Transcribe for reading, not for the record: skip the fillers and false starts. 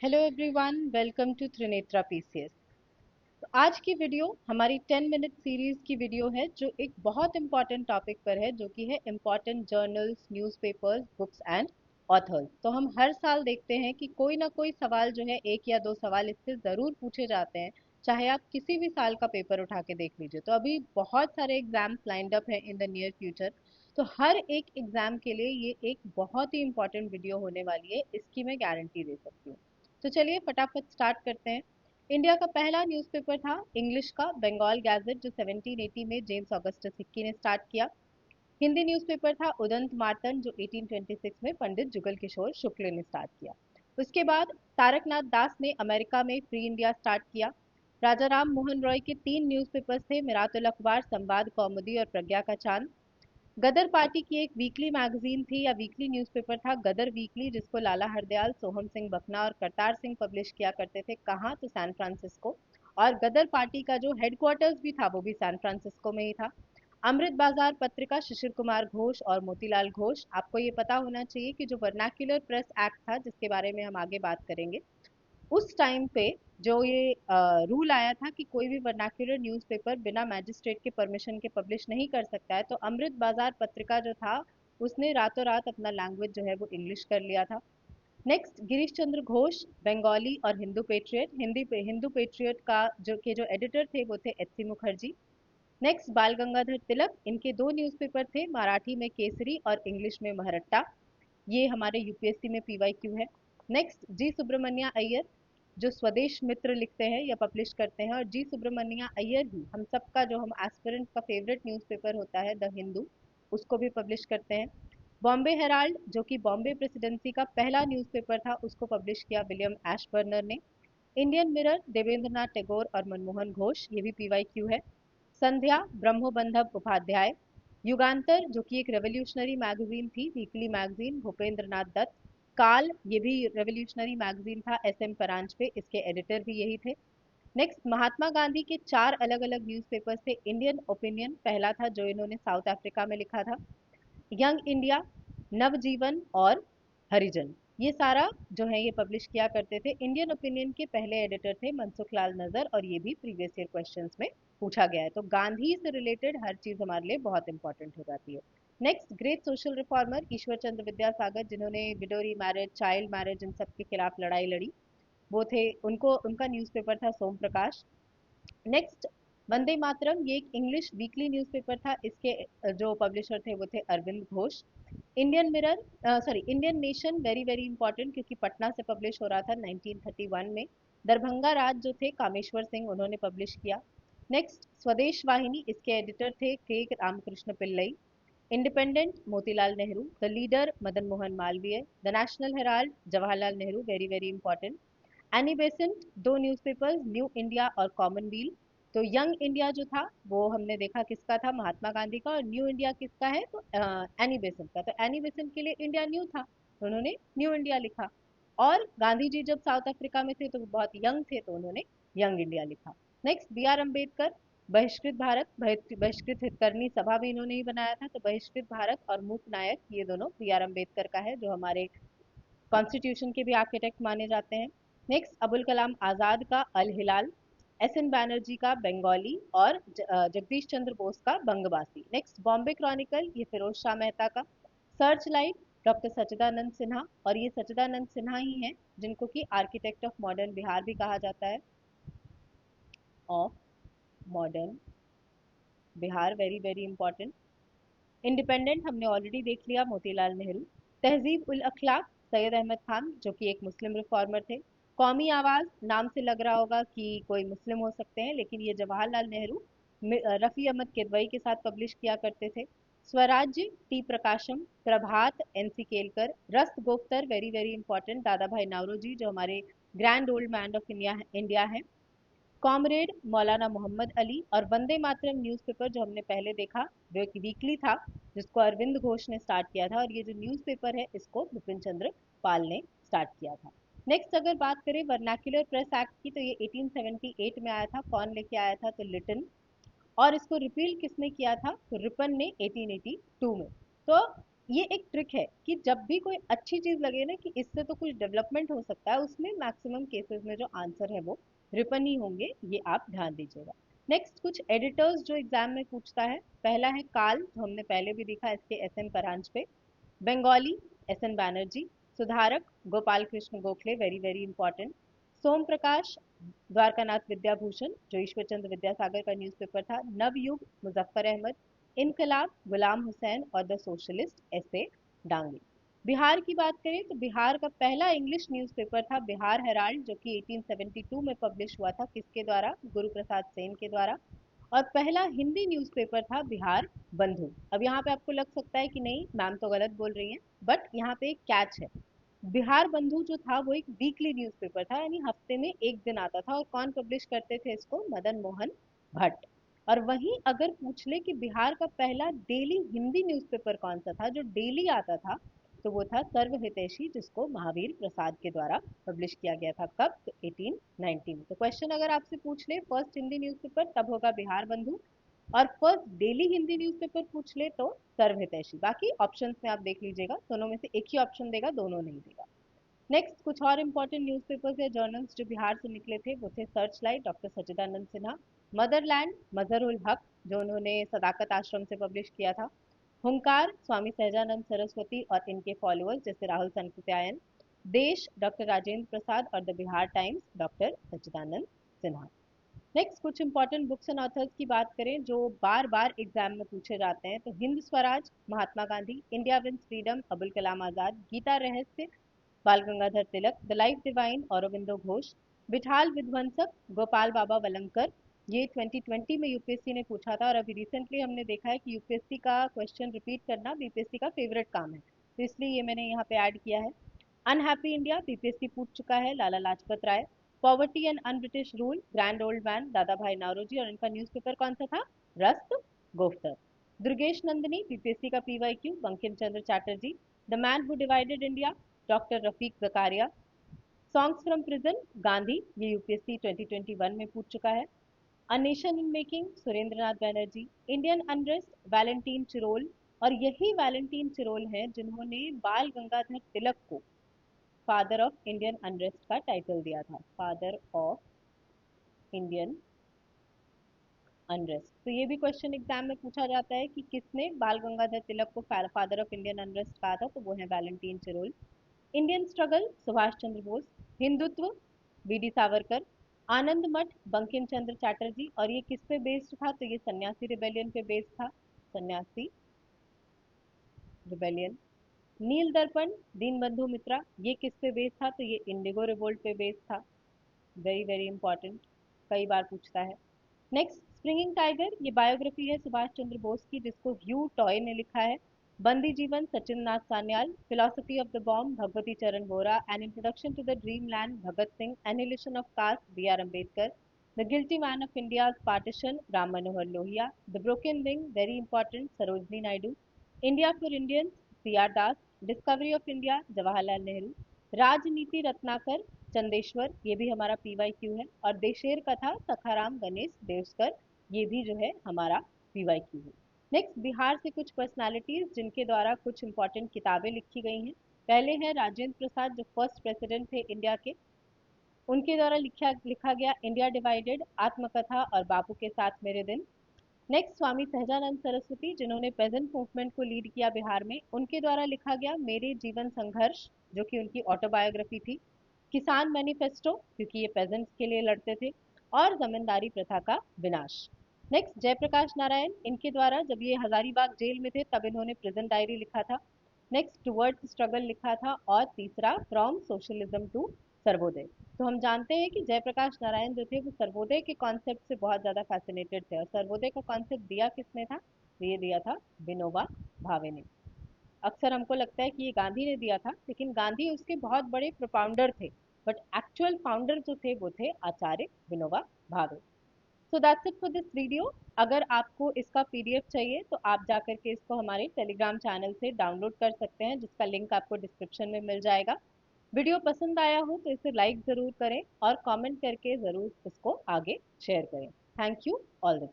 Hello everyone, welcome to Trinetra PCS. तो आज की वीडियो हमारी 10 मिनट सीरीज की वीडियो है जो एक बहुत इंपॉर्टेंट टॉपिक पर है, जो कि है important journals, newspapers, books and authors. तो हम हर साल देखते हैं कि कोई ना कोई सवाल जो है, एक या दो सवाल इससे ज़रूर पूछे जाते हैं, चाहे आप किसी भी साल का पेपर उठा के देख लीजिए। तो अभी बहुत सारे एग्जाम्स लाइंड अप हैं इन द नियर फ्यूचर। तो हर एक एग्जाम के लिए ये एक बहुत ही इंपॉर्टेंट वीडियो होने वाली है, इसकी मैं गारंटी दे सकती हूँ। तो चलिए फटाफट स्टार्ट करते हैं। इंडिया का पहला न्यूज़पेपर था इंग्लिश का बंगाल गैजेट, जो 1780 में जेम्स ऑगस्टस हिक्की ने स्टार्ट किया। हिंदी न्यूज़पेपर था उदंत मार्तन, जो 1826 में पंडित जुगल किशोर शुक्ल ने स्टार्ट किया। उसके बाद तारकनाथ दास ने अमेरिका में फ्री इंडिया स्टार्ट किया। राजा राम मोहन रॉय के तीन न्यूज़पेपर्स थे, मिरातुल अखबार, संवाद कौमुदी और प्रज्ञा का चांद। गदर पार्टी की एक वीकली मैगजीन थी या वीकली न्यूज़पेपर था गदर वीकली, जिसको लाला हरदयाल, सोहम सिंह बखना और करतार सिंह पब्लिश किया करते थे। कहाँ? तो सैन फ्रांसिस्को। और गदर पार्टी का जो हेडक्वार्टर्स भी था वो भी सैन फ्रांसिस्को में ही था। अमृत बाजार पत्रिका शिशिर कुमार घोष और मोतीलाल घोष। आपको ये पता होना चाहिए कि जो वर्नाक्युलर प्रेस एक्ट था, जिसके बारे में हम आगे बात करेंगे, उस टाइम पे जो ये रूल आया था कि कोई भी वर्नाक्युलर न्यूज़पेपर बिना मैजिस्ट्रेट के परमिशन के पब्लिश नहीं कर सकता है, तो अमृत बाजार पत्रिका जो था उसने रातों रात अपना लैंग्वेज जो है वो इंग्लिश कर लिया था। नेक्स्ट, गिरीश चंद्र घोष, बंगाली और हिंदू पेट्रियट। हिंदू पेट्रियट का जो एडिटर थे वो थे एच सी मुखर्जी। नेक्स्ट, बाल गंगाधर तिलक, इनके दो न्यूज़पेपर थे, मराठी में केसरी और इंग्लिश में महरट्टा। ये हमारे यूपीएससी में पीवाईक्यू है। नेक्स्ट, जी सुब्रमण्या अय्यर, जो स्वदेश मित्र लिखते हैं या पब्लिश करते हैं, और जी सुब्रमण्या अय्यर ही हम सबका, जो हम एस्पिरेंट का फेवरेट न्यूज़पेपर होता है द हिंदू, उसको भी पब्लिश करते हैं। बॉम्बे हेराल्ड, जो कि बॉम्बे प्रेसिडेंसी का पहला न्यूज़पेपर था, उसको पब्लिश किया विलियम एशबर्नर ने। इंडियन मिरर, देवेंद्रनाथ टैगोर और मनमोहन घोष, ये भी पीवाईक्यू है। संध्या, ब्रह्मबंधव उपाध्याय। युगांतर, जो कि एक रेवोल्यूशनरी मैगजीन थी, वीकली मैगजीन, भूपेंद्र नाथ दत्त। काल, ये भी रेवोल्यूशनरी मैगजीन था, एस एम परांज पे, इसके एडिटर भी यही थे। नेक्स्ट, महात्मा गांधी के चार अलग अलग न्यूज़पेपर्स थे। इंडियन ओपिनियन पहला था, जो इन्होंने साउथ अफ्रीका में लिखा था। यंग इंडिया, नवजीवन और हरिजन, ये सारा जो है ये पब्लिश किया करते थे। इंडियन ओपिनियन के पहले एडिटर थे मनसुख लाल नजर, और ये भी प्रीवियस ईयर क्वेश्चंस में पूछा गया है। तो गांधी से रिलेटेड हर चीज हमारे लिए बहुत इंपॉर्टेंट हो जाती है। Next, great social reformer Ishwar Chandra Vidyasagar, जिन्होंने विडोरी मैरिज, चाइल्ड मैरिज, इन सब के खिलाफ लड़ाई लड़ी, वो थे। उनको उनका न्यूज़पेपर था सोम प्रकाश। नेक्स्ट, वंदे मातरम, ये एक इंग्लिश वीकली न्यूज़पेपर था, इसके जो पब्लिशर थे वो थे Arvind Ghosh. Indian Mirror, sorry, Indian Nation, very very important, क्योंकि पटना से पब्लिश हो रहा था 1931 में। दरभंगा राज जो थे कामेश्वर सिंह, उन्होंने पब्लिश किया। नेक्स्ट, स्वदेश वाहिनी, इसके एडिटर थे K Ramakrishna Pillai. Independent, Motilal Nehru. The Leader, Madan Mohan Malaviya. The National Herald, Jawaharlal Nehru, very very important. Annie Besant, दो न्यूज़पेपर्स, न्यू इंडिया और कॉमनवेल्थ। तो यंग इंडिया जो था वो हमने देखा किसका था, महात्मा गांधी का, और न्यू इंडिया किसका है, तो एनी बेसेंट का। तो एनी बेसेंट के लिए इंडिया न्यू था, तो उन्होंने न्यू इंडिया लिखा। और गांधी जी जब साउथ अफ्रीका में थे तो वो बहुत यंग थे, तो उन्होंने यंग इंडिया लिखा। नेक्स्ट, बी आर अम्बेडकर, बहिष्कृत भारत, बहिष्कृत हितकरनी सभा भी इन्होंने ही बनाया था। तो बहिष्कृत भारत और मूक नायक, ये दोनों बी आर अम्बेडकर का है, जो हमारे कॉन्स्टिट्यूशन के भी आर्किटेक्ट माने जाते हैं। नेक्स्ट, अबुल कलाम आज़ाद का अल हिलाल। एस एन बैनर्जी का बंगाली, और जगदीश चंद्र बोस का बंगवासी। नेक्स्ट, बॉम्बे क्रॉनिकल, ये फिरोज शाह मेहता का। सर्च लाइट, डॉक्टर सच्चिदानंद सिन्हा, और ये सच्चिदानंद सिन्हा ही हैं जिनको कि आर्किटेक्ट ऑफ मॉडर्न बिहार भी कहा जाता है, of modern Bihar, very very important. Independent हमने ऑलरेडी देख लिया, मोतीलाल नेहरू। तहजीब उल अखलाक, सैयद अहमद खान, जो कि एक मुस्लिम रिफॉर्मर थे। कौमी आवाज, नाम से लग रहा होगा कि कोई मुस्लिम हो सकते हैं, लेकिन ये जवाहरलाल नेहरू रफ़ी अहमद किदवई के साथ पब्लिश किया करते थे। Swarajya, T Prakasam. Prabhat, N C Kelkar. Rast Goftar, very very important, Dada Bhai Naoroji, जो हमारे grand old man of India India है। कॉमरेड, मौलाना मोहम्मद अली। और वंदे मातरम न्यूज़पेपर जो हमने पहले देखा, जो एक वीकली था, जिसको अरविंद घोष ने स्टार्ट किया था, और ये जो न्यूज़पेपर है इसको बिपिन चंद्र पाल ने स्टार्ट किया था। नेक्स्ट, अगर बात करें वर्नाक्युलर प्रेस एक्ट की, तो ये 1878 में आया था। कौन लेके आया था, तो लिटन। और इसको रिपील किसने किया था, तो रिपन ने 1882 में। तो ये एक ट्रिक है कि जब भी कोई अच्छी चीज लगे ना कि इससे तो कुछ डेवलपमेंट हो सकता है, उसमें मैक्सिमम केसेस में जो आंसर है वो रिपन ही होंगे, ये आप ध्यान दीजिएगा। नेक्स्ट कुछ एडिटर्स जो एग्जाम में पूछता है। पहला है काल, जो हमने पहले भी देखा इसके S N Paranjpe. Bengali, S N Banerjee. Sudharak, Gopal Krishna Gokhale, very very important. Som Prakash, Dwarkanath Vidyabhushan, जो ईश्वर चंद्र विद्यासागर का न्यूज़पेपर था। नवयुग, मुजफ्फर अहमद। इनकलाब, गुलाम हुसैन और the socialist, S A Dange. Bihar की बात करें तो बिहार का पहला इंग्लिश न्यूज़पेपर था बिहार हेराल्ड, जो कि 1872 में पब्लिश हुआ था। किसके द्वारा? गुरु प्रसाद सेन के द्वारा। और पहला हिंदी न्यूज़पेपर था बिहार बंधु। अब यहाँ पे आपको लग सकता है कि नहीं मैम तो गलत बोल रही हैं, बट यहाँ पे एक कैच है। बिहार बंधु जो था वो एक वीकली न्यूज़पेपर था, यानी हफ्ते में एक दिन आता था। और कौन पब्लिश करते थे इसको? मदन मोहन भट्ट। और वहीं अगर पूछ ले कि बिहार का पहला डेली हिंदी न्यूज़पेपर कौन सा था जो डेली आता था, तो वो था सर्व हितैषी, जिसको महावीर प्रसाद के द्वारा पब्लिश किया गया था। कब? तो 1890 में। तो क्वेश्चन अगर आपसे पूछ ले फर्स्ट हिंदी न्यूज़पेपर, तब होगा बिहार बंधु। और फर्स्ट डेली हिंदी न्यूज़पेपर पूछ ले तो सर्व हितैषी। बाकी ऑप्शंस में आप देख लीजिएगा, दोनों में से एक ही ऑप्शन देगा, दोनों नहीं देगा। नेक्स्ट कुछ और इंपॉर्टेंट न्यूज़पेपर्स या जर्नल्स जो बिहार से निकले थे, वो थे सर्च लाइट, डॉक्टर सच्चिदानंद सिन्हा। मदरलैंड, मजहर उल हक, जो उन्होंने सदाकत आश्रम से पब्लिश किया था। हुंकार, स्वामी सहजानंद सरस्वती और इनके फॉलोअर्स जैसे राहुल सनकुत्यायन। देश, डॉक्टर राजेंद्र प्रसाद और the Bihar times, doctor Sachchidanand Sinha. Next कुछ इंपॉर्टेंट बुक्स एंड ऑथर्स की बात करें जो बार बार एग्जाम में पूछे जाते हैं, तो Hind Swaraj, Mahatma Gandhi. India wins freedom, Abul Kalam Azad. Gita Rahasya, Bal Gangadhar Tilak. The life divine, Aurobindo Ghosh. Bithal Vidhwansak, Gopal बाबा वलंकर। ये 2020 में यूपीएससी ने पूछा था, और अभी रिसेंटली हमने देखा है कि यूपीएससी का क्वेश्चन रिपीट करना बीपीएससी का फेवरेट काम है, तो इसलिए ये मैंने यहाँ पे ऐड किया है। अनहैप्पी इंडिया, बीपीएससी पूछ चुका है, Lala Lajpat Rai. Poverty and un British rule, grand old man, Dada Bhai Naoroji. और इनका न्यूज़पेपर कौन सा था? रस्त गोफ्तर। दुर्गेश नंदिनी, बीपीएससी का PYQ, Bankim Chandra Chatterjee. The man who divided India, doctor Rafiq Zakaria. Songs from prison, Gandhi, ये यूपीएससी 2021 में पूछ चुका है। A nation in making, Surendranath Banerjee. Indian unrest, Valentine Chirol. और यही वैलेंटीन चिरोल हैं जिन्होंने बाल गंगाधर तिलक को फादर ऑफ इंडियन अनरेस्ट का टाइटल दिया था, फादर ऑफ इंडियन अनरेस्ट। तो ये भी क्वेश्चन एग्जाम में पूछा जाता है कि किसने बाल गंगाधर तिलक को फादर ऑफ इंडियन अनरेस्ट कहा था, तो वो है Valentine Chirol. Indian struggle, Subhash Chandra Bose. Hindutva, B D Savarkar. Anand Math, Bankim Chandra Chatterjee. और ये किस पे बेस्ड था? तो ये सन्यासी रिबेलियन पे बेस्ड था, सन्यासी रिबेलियन। नील दर्पण, दीन बंधु मित्रा, ये किस पे बेस्ड था? तो ये इंडिगो रिवोल्ट पे बेस्ड था, वेरी वेरी इंपॉर्टेंट, कई बार पूछता है। नेक्स्ट, स्प्रिंगिंग टाइगर, ये बायोग्राफी है सुभाष चंद्र बोस की, जिसको ह्यू टॉय ने लिखा है। Bandi Jeevan, Sachin Nath Sanyal. Philosophy of the bomb, Bhagwati Charan Vohra. An introduction to the dream land, Bhagat Singh. Annihilation of caste, B R Ambedkar. The guilty man of India partition, Ram Manohar Lohia. The broken wing, very important, Sarojini Naidu. India for Indians, C R Das. Discovery of India, Jawaharlal Nehru. Rajniti Ratnakar, Chandeshwar, ये भी हमारा PYQ है। और देशेर कथा, सखाराम गणेश देवस्कर, ये भी जो है हमारा पीवाईक्यू है। नेक्स्ट, बिहार से कुछ पर्सनालिटीज जिनके द्वारा कुछ इंपॉर्टेंट किताबें लिखी गई हैं। पहले है राजेंद्र प्रसाद, जो फर्स्ट प्रेसिडेंट थे इंडिया के, उनके द्वारा लिखा गया इंडिया डिवाइडेड, आत्मकथा और बापू के साथ मेरे दिन। नेक्स्ट, स्वामी सहजानंद सरस्वती, जिन्होंने पेजेंट मूवमेंट को लीड किया बिहार में, उनके द्वारा लिखा गया मेरे जीवन संघर्ष, जो कि उनकी ऑटोबायोग्राफी थी। किसान मैनिफेस्टो, क्योंकि ये पेजेंट्स के लिए लड़ते थे। और जमींदारी प्रथा का विनाश। नेक्स्ट, जयप्रकाश नारायण, इनके द्वारा जब ये हजारीबाग जेल में थे तब इन्होंने प्रिजन डायरी लिखा था। नेक्स्ट, टुवर्ड्स स्ट्रगल लिखा था। और तीसरा, फ्रॉम सोशलिज्म टू सर्वोदय। तो हम जानते हैं कि जयप्रकाश नारायण जो थे वो सर्वोदय के कॉन्सेप्ट से बहुत ज्यादा फैसिनेटेड थे। और सर्वोदय का कॉन्सेप्ट दिया किसने था? तो ये दिया था विनोबा भावे ने। अक्सर हमको लगता है कि ये गांधी ने दिया था, लेकिन गांधी उसके बहुत बड़े प्रोपाउंडर थे, बट एक्चुअल फाउंडर जो थे वो थे आचार्य Vinoba Bhave. So that's it for this video. अगर आपको इसका पीडीएफ चाहिए तो आप जाकर के इसको हमारे टेलीग्राम चैनल से डाउनलोड कर सकते हैं, जिसका लिंक आपको डिस्क्रिप्शन में मिल जाएगा। वीडियो पसंद आया हो तो इसे लाइक ज़रूर करें और कमेंट करके ज़रूर इसको आगे शेयर करें। Thank you all the